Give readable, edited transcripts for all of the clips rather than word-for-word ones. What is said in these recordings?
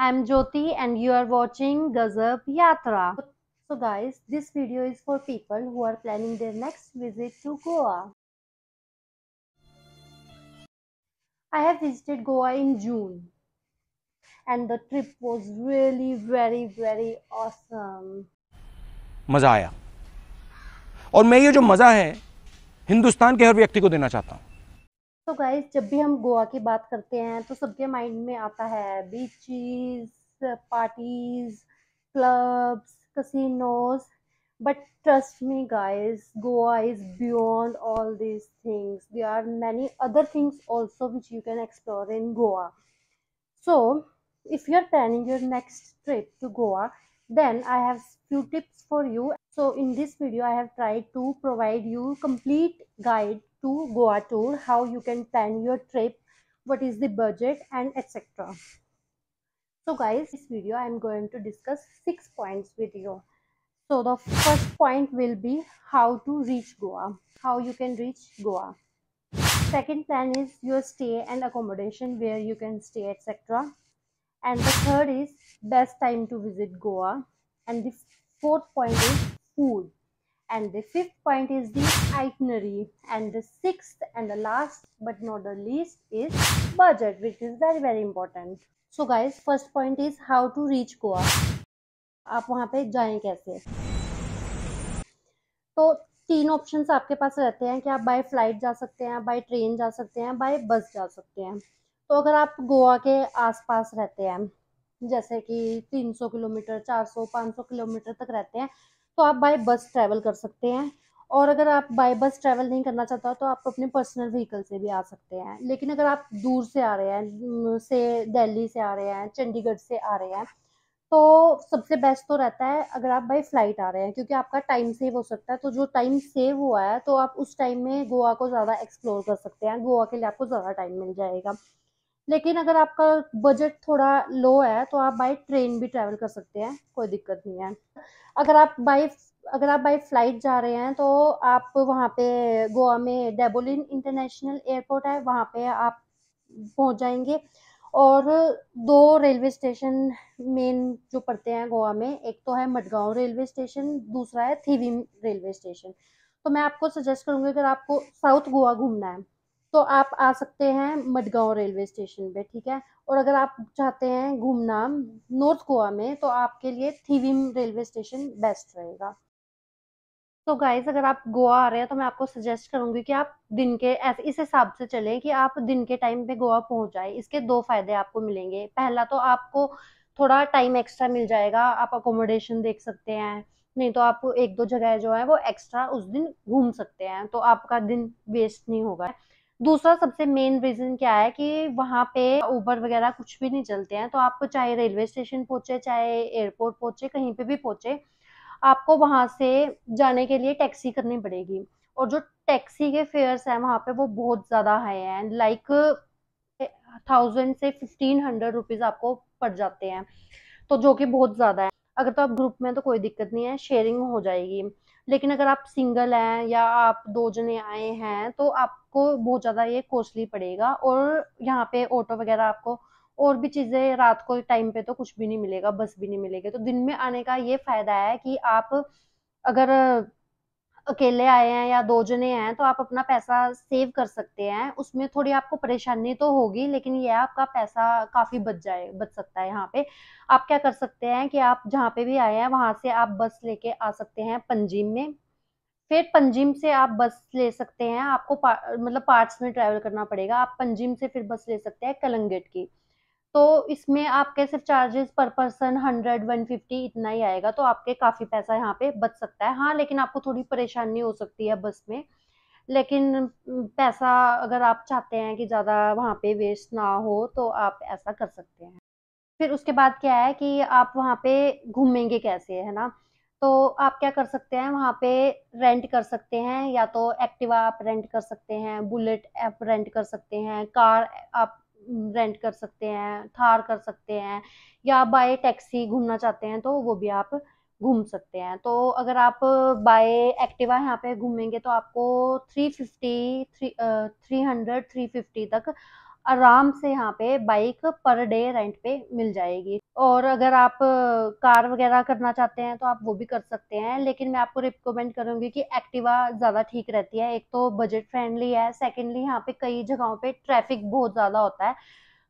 I'm Jyoti and you are watching Gazab Yatra. So guys, this video is for people who are planning their next visit to Goa. I have visited Goa in June and the trip was really very awesome. मज़ा आया और मैं ये जो मज़ा है हिंदुस्तान के हर व्यक्ति को देना चाहता हूँ। तो गाइस, जब भी हम गोवा की बात करते हैं तो सबके माइंड में आता है beaches, parties, clubs, casinos. But trust me guys, Goa is beyond all these things. There are many other things also which you can explore in Goa. So, if you're planning your next trip to Goa, then I have few tips for you. So, in this video, I have tried to provide you complete guide to Goa tour, how you can plan your trip, what is the budget, and etc. So, guys, this video I am going to discuss 6 points with you. So, the first point will be how to reach Goa, how you can reach Goa. Second plan is your stay and accommodation, where you can stay, etc. And the third is best time to visit Goa. And the fourth point is food. And the fifth point is the itinerary. And the sixth and the last but not the least is budget, which is very important. So guys, first point is how to reach Goa. आप वहाँ पे जाएं कैसे? तो तीन options आपके पास रहते हैं कि आप बाय फ्लाइट जा सकते हैं, बाय ट्रेन जा सकते हैं, बाय बस जा सकते हैं। तो अगर आप गोवा के आसपास रहते हैं, जैसे कि 300 किलोमीटर, 400, 500 किलोमीटर तक रहते हैं, तो आप बाय बस ट्रैवल कर सकते हैं। और अगर आप बाय बस ट्रैवल नहीं करना चाहते हो तो आप अपने पर्सनल व्हीकल से भी आ सकते हैं। लेकिन अगर आप दूर से आ रहे हैं, से दिल्ली से आ रहे हैं, चंडीगढ़ से आ रहे हैं, तो सबसे बेस्ट तो रहता है अगर आप बाई फ्लाइट आ रहे हैं, क्योंकि आपका टाइम सेव हो सकता है। तो जो टाइम सेव हुआ है तो आप उस टाइम में गोवा को ज़्यादा एक्सप्लोर कर सकते हैं, गोवा के लिए आपको ज़्यादा टाइम मिल जाएगा। लेकिन अगर आपका बजट थोड़ा लो है तो आप बाई ट्रेन भी ट्रैवल कर सकते हैं, कोई दिक्कत नहीं है। अगर आप बाई अगर आप बाई फ्लाइट जा रहे हैं तो आप वहाँ पे गोवा में डेबोलिन इंटरनेशनल एयरपोर्ट है, वहाँ पे आप पहुँच जाएंगे। और दो रेलवे स्टेशन मेन जो पड़ते हैं गोवा में, एक तो है मडगांव रेलवे स्टेशन, दूसरा है थिविम रेलवे स्टेशन। तो मैं आपको सजेस्ट करूंगी, अगर आपको साउथ गोवा घूमना है तो आप आ सकते हैं मडगांव रेलवे स्टेशन पे, ठीक है। और अगर आप चाहते हैं घूमना नॉर्थ गोवा में तो आपके लिए थिविम रेलवे स्टेशन बेस्ट रहेगा। तो गाइज, अगर आप गोवा आ रहे हैं तो मैं आपको सजेस्ट करूंगी कि आप दिन के ऐसे इस हिसाब से चलें कि आप दिन के टाइम पे गोवा पहुंच जाए। इसके दो फायदे आपको मिलेंगे। पहला तो आपको थोड़ा टाइम एक्स्ट्रा मिल जाएगा, आप अकोमोडेशन देख सकते हैं, नहीं तो आप एक दो जगह जो है वो एक्स्ट्रा उस दिन घूम सकते हैं, तो आपका दिन वेस्ट नहीं होगा। दूसरा सबसे मेन रीजन क्या है कि वहां पे उबर वगैरह कुछ भी नहीं चलते हैं, तो आपको चाहे रेलवे स्टेशन पहुंचे, चाहे एयरपोर्ट पहुंचे, कहीं पे भी पहुंचे, आपको वहां से जाने के लिए टैक्सी करनी पड़ेगी। और जो टैक्सी के फेयर्स हैं वहां पे वो बहुत ज्यादा हाई हैं, लाइक 1000 से 1500 रुपीज आपको पड़ जाते हैं, तो जो कि बहुत ज्यादा है। अगर तो आप ग्रुप में तो कोई दिक्कत नहीं है, शेयरिंग हो जाएगी। लेकिन अगर आप सिंगल हैं या आप दो जने आए हैं तो आपको बहुत ज्यादा ये कॉस्टली पड़ेगा। और यहाँ पे ऑटो वगैरह आपको और भी चीजें, रात को टाइम पे तो कुछ भी नहीं मिलेगा, बस भी नहीं मिलेगी। तो दिन में आने का ये फायदा है कि आप अगर अकेले आए हैं या दो जने हैं तो आप अपना पैसा सेव कर सकते हैं। उसमें थोड़ी आपको परेशानी तो होगी, लेकिन ये आपका पैसा काफी बच सकता है। यहाँ पे आप क्या कर सकते हैं कि आप जहाँ पे भी आए हैं वहां से आप बस लेके आ सकते हैं पंजिम में। फिर पंजिम से आप बस ले सकते हैं, आपको मतलब पार्ट्स में ट्रेवल करना पड़ेगा। आप पंजिम से फिर बस ले सकते हैं कलंगेट की। तो इसमें आपके सिर्फ चार्जेस पर पर्सन 100-150 इतना ही आएगा, तो आपके काफी पैसा यहाँ पे बच सकता है। हाँ, लेकिन आपको थोड़ी परेशानी हो सकती है बस में। लेकिन पैसा अगर आप चाहते हैं कि ज्यादा वहां पे वेस्ट ना हो तो आप ऐसा कर सकते हैं। फिर उसके बाद क्या है कि आप वहां पे घूमेंगे कैसे, है ना। तो आप क्या कर सकते हैं, वहां पे रेंट कर सकते हैं, या तो एक्टिवा आप रेंट कर सकते हैं, बुलेट आप रेंट कर सकते हैं, कार आप रेंट कर सकते हैं, थार कर सकते हैं, या बाय टैक्सी घूमना चाहते हैं तो वो भी आप घूम सकते हैं। तो अगर आप बाय एक्टिवा यहाँ पे घूमेंगे तो आपको 350 300 350 तक आराम से यहाँ पे बाइक पर डे रेंट पे मिल जाएगी। और अगर आप कार वगैरह करना चाहते हैं तो आप वो भी कर सकते हैं, लेकिन मैं आपको रिकमेंड करूंगी कि एक्टिवा ज़्यादा ठीक रहती है। एक तो बजट फ्रेंडली है, सेकेंडली यहाँ पे कई जगहों पे ट्रैफिक बहुत ज़्यादा होता है,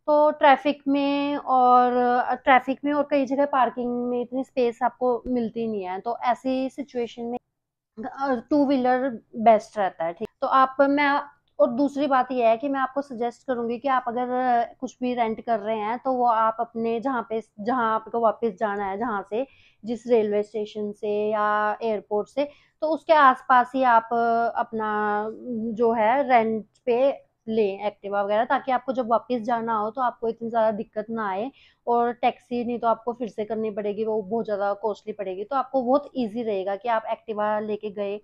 तो ट्रैफिक में और कई जगह पार्किंग में इतनी स्पेस आपको मिलती नहीं है, तो ऐसी सिचुएशन में टू व्हीलर बेस्ट रहता है। ठीक, तो आप मैं और दूसरी बात ये है कि मैं आपको सजेस्ट करूंगी कि आप अगर कुछ भी रेंट कर रहे हैं तो वो आप अपने जहाँ आपको वापस जाना है, जहाँ से जिस रेलवे स्टेशन से या एयरपोर्ट से, तो उसके आसपास ही आप अपना जो है रेंट पे लें एक्टिवा वगैरह, ताकि आपको जब वापस जाना हो तो आपको इतनी ज़्यादा दिक्कत ना आए। और टैक्सी नहीं तो आपको फिर से करनी पड़ेगी, वो बहुत ज़्यादा कॉस्टली पड़ेगी, तो आपको बहुत ईजी रहेगा कि आप एक्टिवा लेके गए,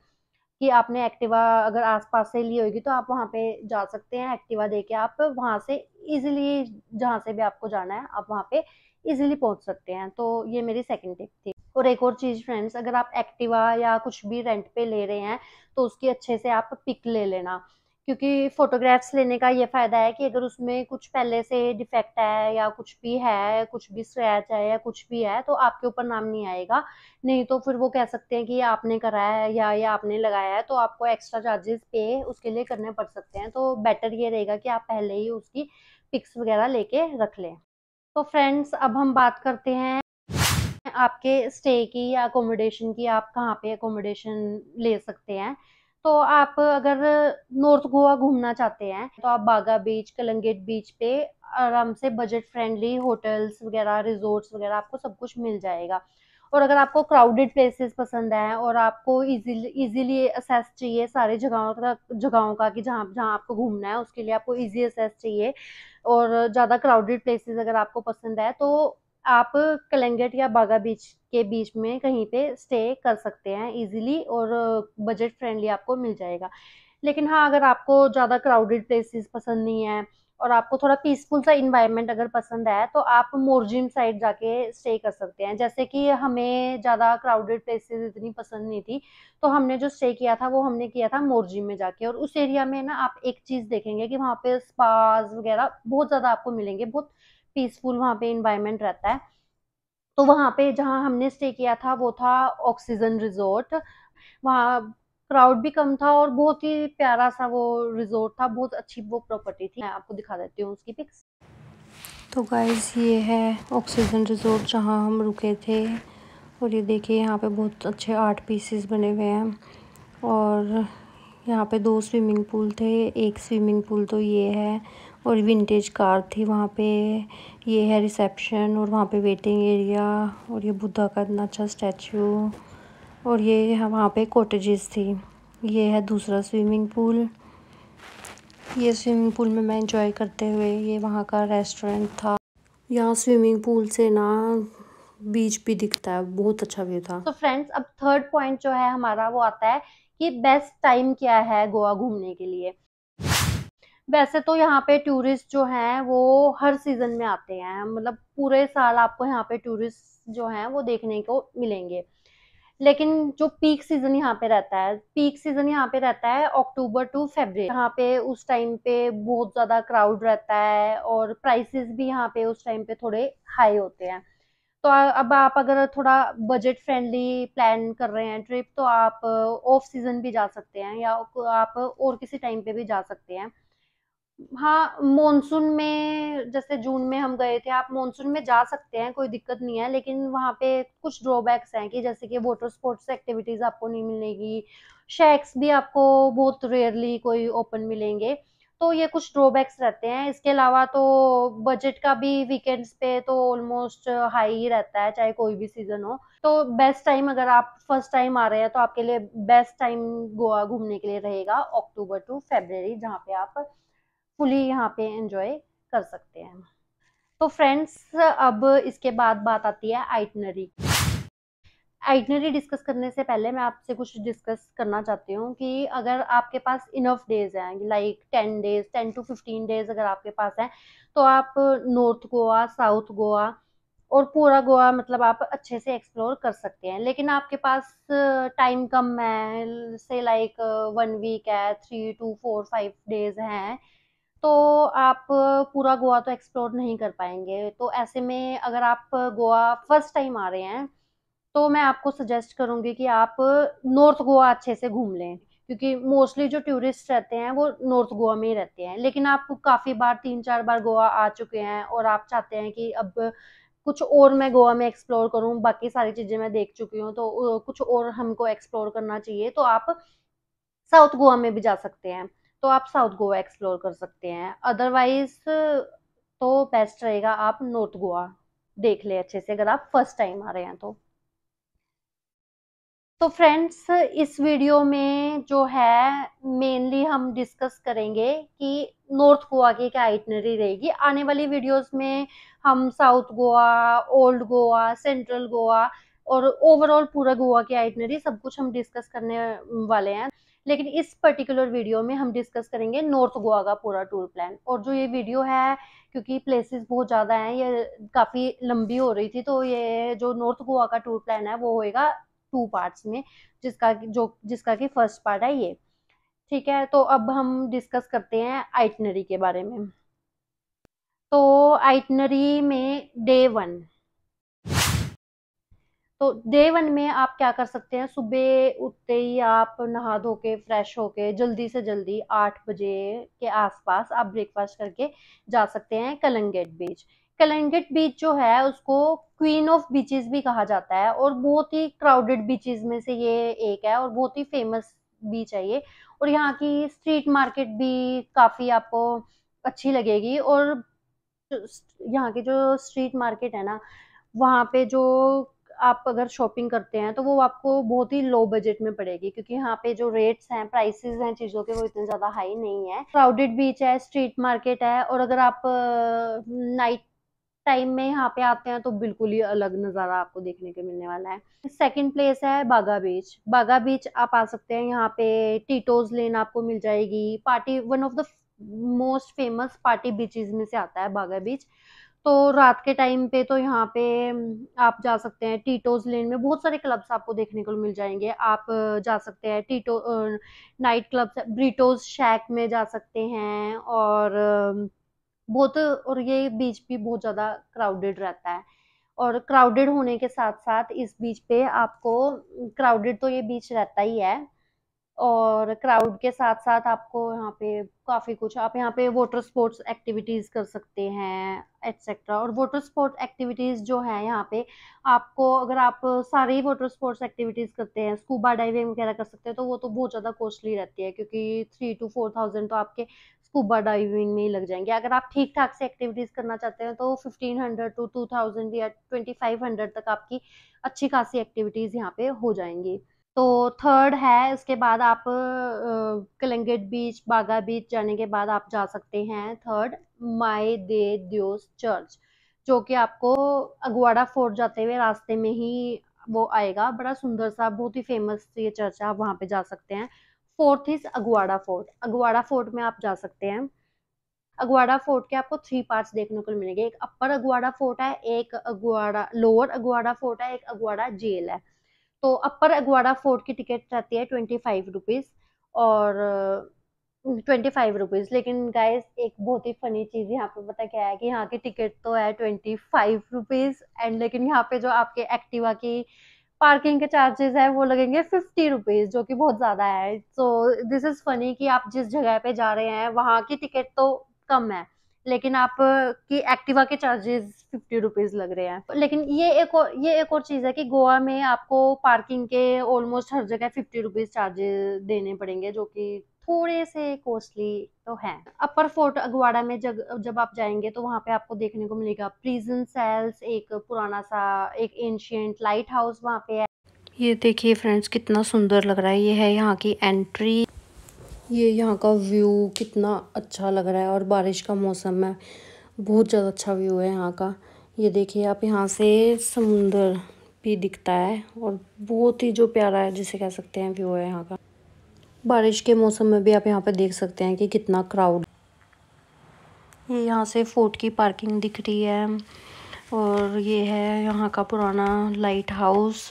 कि आपने एक्टिवा अगर आसपास से ली होगी तो आप वहाँ पे जा सकते हैं, एक्टिवा देके आप वहाँ से इजीली जहाँ से भी आपको जाना है आप वहाँ पे इजीली पहुँच सकते हैं। तो ये मेरी सेकंड टिप थी। और एक और चीज़ फ्रेंड्स, अगर आप एक्टिवा या कुछ भी रेंट पे ले रहे हैं तो उसकी अच्छे से आप पिक ले लेना, क्योंकि फोटोग्राफ्स लेने का ये फायदा है कि अगर उसमें कुछ पहले से डिफेक्ट है या कुछ भी है, कुछ भी स्क्रैच है या कुछ भी है, तो आपके ऊपर नाम नहीं आएगा। नहीं तो फिर वो कह सकते हैं कि ये आपने कराया है या ये आपने लगाया है, तो आपको एक्स्ट्रा चार्जेस पे उसके लिए करने पड़ सकते हैं। तो बेटर ये रहेगा कि आप पहले ही उसकी पिक्स वगैरह लेके रख लें। तो फ्रेंड्स, अब हम बात करते हैं आपके स्टे की या अकोमोडेशन की, आप कहाँ पे अकोमोडेशन ले सकते हैं। तो आप अगर नॉर्थ गोवा घूमना चाहते हैं तो आप बागा बीच, कलंगेट बीच पे आराम से बजट फ्रेंडली होटल्स वगैरह, रिजोर्ट्स वगैरह आपको सब कुछ मिल जाएगा। और अगर आपको क्राउडेड प्लेसेस पसंद है और आपको इजीली इजीली असेस चाहिए सारी जगहों का कि जहाँ जहाँ आपको घूमना है उसके लिए आपको इजी असेस चाहिए, और ज़्यादा क्राउडेड प्लेसेस अगर आपको पसंद है, तो आप कलंगट या बागा बीच के बीच में कहीं पे स्टे कर सकते हैं इजीली, और बजट फ्रेंडली आपको मिल जाएगा। लेकिन हाँ, अगर आपको ज़्यादा क्राउडेड प्लेसेस पसंद नहीं है और आपको थोड़ा पीसफुल सा इन्वायरमेंट अगर पसंद है तो आप मोरजिम साइड जाके स्टे कर सकते हैं। जैसे कि हमें ज़्यादा क्राउडेड प्लेसेस इतनी पसंद नहीं थी, तो हमने जो स्टे किया था वो हमने किया था मोरजिम में जाके। और उस एरिया में ना आप एक चीज़ देखेंगे कि वहाँ पे स्पाज वगैरह बहुत ज़्यादा आपको मिलेंगे, बहुत पीसफुल वहाँ पे इन्वायरमेंट रहता है। तो वहाँ पे जहाँ हमने स्टे किया था वो था ऑक्सीजन रिजॉर्ट। वहाँ क्राउड भी कम था और बहुत ही प्यारा सा वो रिजॉर्ट था, बहुत अच्छी वो प्रॉपर्टी थी। मैं आपको दिखा देती हूँ उसकी पिक्स। तो गाइस, ये है ऑक्सीजन रिजॉर्ट जहाँ हम रुके थे। और ये देखिए, यहाँ पे बहुत अच्छे आर्ट पीसेस बने हुए हैं। और यहाँ पे 2 स्विमिंग पूल थे, एक स्विमिंग पूल तो ये है, और विंटेज कार थी वहाँ पे। ये है रिसेप्शन, और वहाँ पे वेटिंग एरिया, और ये बुद्धा का इतना अच्छा स्टैचू। और ये वहाँ पे कॉटेजेस थी। ये है दूसरा स्विमिंग पूल। ये स्विमिंग पूल में मैं एंजॉय करते हुए, ये वहाँ का रेस्टोरेंट था। यहाँ स्विमिंग पूल से ना बीच भी दिखता है, बहुत अच्छा व्यू था। तो फ्रेंड्स, अब थर्ड पॉइंट जो है हमारा वो आता है कि बेस्ट टाइम क्या है गोवा घूमने के लिए। वैसे तो यहाँ पे टूरिस्ट जो हैं वो हर सीजन में आते हैं, मतलब पूरे साल आपको यहाँ पे टूरिस्ट जो हैं वो देखने को मिलेंगे। लेकिन जो पीक सीजन यहाँ पे रहता है अक्टूबर टू फरवरी। यहाँ पे उस टाइम पे बहुत ज्यादा क्राउड रहता है और प्राइसेस भी यहाँ पे उस टाइम पे थोड़े हाई होते हैं। तो अब आप अगर थोड़ा बजट फ्रेंडली प्लान कर रहे हैं ट्रिप, तो आप ऑफ सीजन भी जा सकते हैं या आप और किसी टाइम पे भी जा सकते हैं। हाँ, मानसून में जैसे जून में हम गए थे, आप मानसून में जा सकते हैं, कोई दिक्कत नहीं है, लेकिन वहाँ पे कुछ ड्रॉबैक्स हैं कि जैसे कि वाटर स्पोर्ट्स एक्टिविटीज आपको नहीं मिलेगी, शेक्स भी आपको बहुत रेयरली कोई ओपन मिलेंगे। तो ये कुछ ड्रॉबैक्स रहते हैं। इसके अलावा तो बजट का भी वीकेंड्स पे तो ऑलमोस्ट हाई ही रहता है, चाहे कोई भी सीजन हो। तो बेस्ट टाइम, अगर आप फर्स्ट टाइम आ रहे हैं तो आपके लिए बेस्ट टाइम गोवा घूमने के लिए रहेगा अक्टूबर टू फरवरी, जहाँ पे आप फुली यहाँ पे एंजॉय कर सकते हैं। तो फ्रेंड्स, अब इसके बाद बात आती है आइटनरी। आइटनरी डिस्कस करने से पहले मैं आपसे कुछ डिस्कस करना चाहती हूँ कि अगर आपके पास इनफ डेज हैं, लाइक 10 डेज, 10 to 15 डेज अगर आपके पास हैं, तो आप नॉर्थ गोवा, साउथ गोवा और पूरा गोवा मतलब आप अच्छे से एक्सप्लोर कर सकते हैं। लेकिन आपके पास टाइम कम है, से लाइक 1 वीक है, 3 to 4 5 डेज हैं, तो आप पूरा गोवा तो एक्सप्लोर नहीं कर पाएंगे। तो ऐसे में अगर आप गोवा फर्स्ट टाइम आ रहे हैं तो मैं आपको सजेस्ट करूंगी कि आप नॉर्थ गोवा अच्छे से घूम लें, क्योंकि मोस्टली जो टूरिस्ट रहते हैं वो नॉर्थ गोवा में ही रहते हैं। लेकिन आप काफी बार 3-4 बार गोवा आ चुके हैं और आप चाहते हैं कि अब कुछ और मैं गोवा में एक्सप्लोर करूं, बाकी सारी चीजें मैं देख चुकी हूँ तो कुछ और हमको एक्सप्लोर करना चाहिए, तो आप साउथ गोवा में भी जा सकते हैं। तो आप साउथ गोवा एक्सप्लोर कर सकते हैं। अदरवाइज तो बेस्ट रहेगा आप नॉर्थ गोवा देख ले अच्छे से, अगर आप फर्स्ट टाइम आ रहे हैं तो। तो फ्रेंड्स, इस वीडियो में जो है मेनली हम डिस्कस करेंगे कि नॉर्थ गोवा की क्या आइटनरी रहेगी। आने वाली वीडियोस में हम south Goa, old Goa, central Goa और ओवरऑल पूरा गोवा की आइटनरी सब कुछ हम डिस्कस करने वाले हैं। लेकिन इस पर्टिकुलर वीडियो में हम डिस्कस करेंगे नॉर्थ गोवा का पूरा टूर प्लान। और जो ये वीडियो है, क्योंकि प्लेसेस बहुत ज़्यादा हैं, ये काफ़ी लंबी हो रही थी, तो ये जो नॉर्थ गोवा का टूर प्लान है वो होएगा 2 पार्ट्स में, जिसका कि फर्स्ट पार्ट है ये। ठीक है, तो अब हम डिस्कस करते हैं आइटनरी के बारे में। तो आइटनरी में डे 1, तो डे 1 में आप क्या कर सकते हैं, सुबह उठते ही आप नहा धो के फ्रेश होके जल्दी से जल्दी 8 बजे के आसपास आप ब्रेकफास्ट करके जा सकते हैं कलंगेट बीच। कलंगेट बीच जो है उसको क्वीन ऑफ बीचेस भी कहा जाता है और बहुत ही क्राउडेड बीचेस में से ये एक है और बहुत ही फेमस बीच है ये। और यहाँ की स्ट्रीट मार्केट भी काफी आपको अच्छी लगेगी। और यहाँ की जो स्ट्रीट मार्केट है ना, वहाँ पे जो आप अगर शॉपिंग करते हैं तो वो आपको बहुत ही लो बजट में पड़ेगी, क्योंकि यहाँ पे जो रेट्स हैं, प्राइसेस हैं चीज़ों के, वो इतने ज़्यादा हाई नहीं है। क्राउडेड बीच है, स्ट्रीट मार्केट है, और अगर आप नाइट टाइम में यहाँ पे आते हैं तो बिल्कुल ही अलग नज़ारा आपको देखने को मिलने वाला है। सेकंड प्लेस है बागा बीच। बागा बीच आप आ सकते हैं, यहाँ पे टीटोज लेन आपको मिल जाएगी। Party, one of the most famous party beaches में से आता है बागा बीच। तो रात के टाइम पे तो यहाँ पे आप जा सकते हैं। टीटोज लेन में बहुत सारे क्लब्स आपको देखने को मिल जाएंगे। आप जा सकते हैं टीटो नाइट क्लब्स, ब्रिटोज शैक में जा सकते हैं। और बहुत, और ये बीच भी बहुत ज़्यादा क्राउडेड रहता है। और क्राउडेड होने के साथ साथ इस बीच पे आपको, क्राउडेड तो ये बीच रहता ही है, और क्राउड के साथ साथ आपको यहाँ पे काफी कुछ, आप यहाँ पे वाटर स्पोर्ट्स एक्टिविटीज कर सकते हैं एटसेट्रा। और वाटर स्पोर्ट एक्टिविटीज जो है यहाँ पे, आपको अगर आप सारी वाटर स्पोर्ट्स एक्टिविटीज करते हैं, स्कूबा डाइविंग वगैरह कर सकते हैं, तो वो तो बहुत ज्यादा कॉस्टली रहती है, क्योंकि 3 to 4 thousand तो आपके स्कूबा डाइविंग में ही लग जाएंगे। अगर आप ठीक ठाक से एक्टिविटीज करना चाहते हैं तो 1500 to 2000 या 2500 तक आपकी अच्छी खासी एक्टिविटीज यहाँ पे हो जाएंगी। तो थर्ड है, इसके बाद आप कलंगेट बीच, बागा बीच जाने के बाद आप जा सकते हैं थर्ड, माई दे दियोस चर्च, जो कि आपको अगवाड़ा फोर्ट जाते हुए रास्ते में ही वो आएगा। बड़ा सुंदर सा, बहुत ही फेमस ये चर्च है, आप वहां पे जा सकते हैं। Fourth is Aguada fort. Aguada fort में आप जा सकते हैं। अगवाड़ा फोर्ट के आपको 3 पार्ट्स देखने को मिलेंगे। एक अपर अगवाड़ा फोर्ट है, एक अगवाड़ा, लोअर अगवाड़ा फोर्ट है, एक अगवाड़ा जेल है। तो अपर अगवाड़ा फोर्ट की टिकट रहती है 25 रुपीज, और 25 रुपीज। लेकिन गाइस, एक बहुत ही फनी चीज यहाँ पे पता क्या है, कि यहाँ की टिकट तो है 25 रुपीज एंड, लेकिन यहाँ पे जो आपके एक्टिवा की पार्किंग के चार्जेस है वो लगेंगे 50 रुपीज, जो कि बहुत ज्यादा है। सो दिस इज फनी कि आप जिस जगह पे जा रहे हैं वहां की टिकट तो कम है, लेकिन आप की एक्टिवा के चार्जेस 50 रुपीज लग रहे हैं। लेकिन ये एक और चीज है कि गोवा में आपको पार्किंग के ऑलमोस्ट हर जगह 50 रुपीज चार्जेस देने पड़ेंगे, जो कि थोड़े से कॉस्टली तो हैं। अपर फोर्ट अगवाड़ा में जब आप जाएंगे तो वहां पे आपको देखने को मिलेगा प्रिजन सेल्स, एक पुराना सा एक एंशियंट लाइट हाउस वहां पे है। ये देखिए फ्रेंड्स, कितना सुंदर लग रहा है। ये है यहाँ की एंट्री। ये यहाँ का व्यू कितना अच्छा लग रहा है, और बारिश का मौसम है, बहुत ज़्यादा अच्छा व्यू है यहाँ का। ये देखिए आप, यहाँ से समुंदर भी दिखता है, और बहुत ही जो प्यारा है जिसे कह सकते हैं व्यू है यहाँ का। बारिश के मौसम में भी आप यहाँ पे देख सकते हैं कि कितना क्राउड। ये यहाँ से फोर्ट की पार्किंग दिख रही है, और ये है यहाँ का पुराना लाइट हाउस,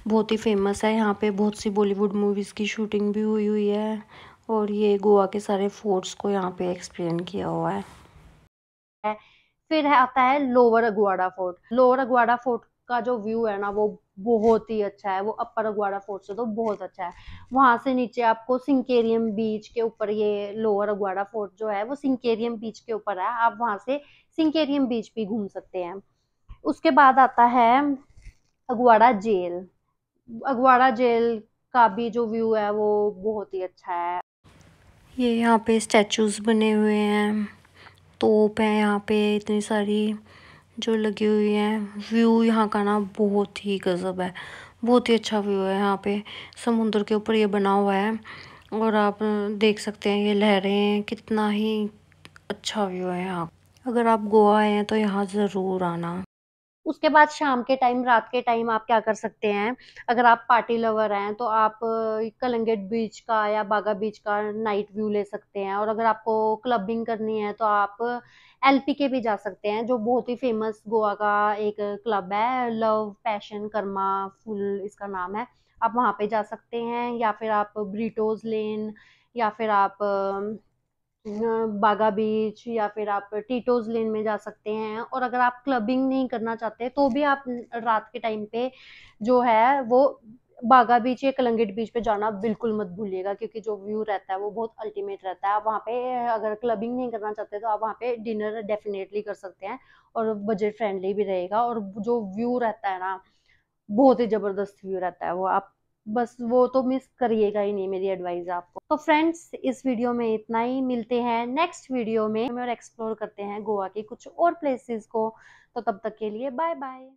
बहुत ही फेमस है। यहाँ पे बहुत सी बॉलीवुड मूवीज़ की शूटिंग भी हुई है, और ये गोवा के सारे फोर्ट्स को यहाँ पे एक्सप्लेन किया हुआ है। फिर आता है lower Aguada fort. Lower Aguada fort का जो व्यू है ना वो बहुत ही अच्छा है, वो अपर अगुआड़ा फोर्ट से तो बहुत अच्छा है। वहां से नीचे आपको सिंकेरियम बीच के ऊपर, ये लोअर अगुआड़ा फोर्ट जो है वो सिंकेरियम बीच के ऊपर है, आप वहां से सिंकेरियम बीच भी घूम सकते हैं। उसके बाद आता है अगुआड़ा जेल। अगुआड़ा जेल का भी जो व्यू है वो बहुत ही अच्छा है। ये यहाँ पे स्टैचूज बने हुए हैं, तोप है यहाँ पे इतनी सारी जो लगी हुई हैं। व्यू यहाँ का ना बहुत ही गजब है, बहुत ही अच्छा व्यू है। यहाँ पे समुद्र के ऊपर ये बना हुआ है और आप देख सकते हैं ये लहरें, कितना ही अच्छा व्यू है यहाँ। अगर आप गोवा आए हैं तो यहाँ ज़रूर आना। उसके बाद शाम के टाइम, रात के टाइम आप क्या कर सकते हैं, अगर आप पार्टी लवर हैं तो आप कलंगेट बीच का या बागा बीच का नाइट व्यू ले सकते हैं। और अगर आपको क्लबिंग करनी है तो आप एलपीके भी जा सकते हैं, जो बहुत ही फेमस गोवा का एक क्लब है, लव पैशन कर्मा फुल इसका नाम है। आप वहां पे जा सकते हैं, या फिर आप ब्रिटोज लेन, या फिर आप बागा बीच, या फिर आप टीटोज लेन में जा सकते हैं। और अगर आप क्लबिंग नहीं करना चाहते तो भी आप रात के टाइम पे जो है वो बागा बीच या कलंगेट बीच पे जाना बिल्कुल मत भूलिएगा, क्योंकि जो व्यू रहता है वो बहुत अल्टीमेट रहता है। आप वहाँ पे अगर क्लबिंग नहीं करना चाहते तो आप वहाँ पे डिनर डेफिनेटली कर सकते हैं, और बजट फ्रेंडली भी रहेगा। और जो व्यू रहता है ना, बहुत ही जबरदस्त व्यू रहता है वो, आप बस वो तो मिस करिएगा ही नहीं, मेरी एडवाइस है आपको। तो फ्रेंड्स, इस वीडियो में इतना ही, मिलते हैं नेक्स्ट वीडियो में और एक्सप्लोर करते हैं गोवा के कुछ और प्लेसेस को। तो तब तक के लिए बाय बाय।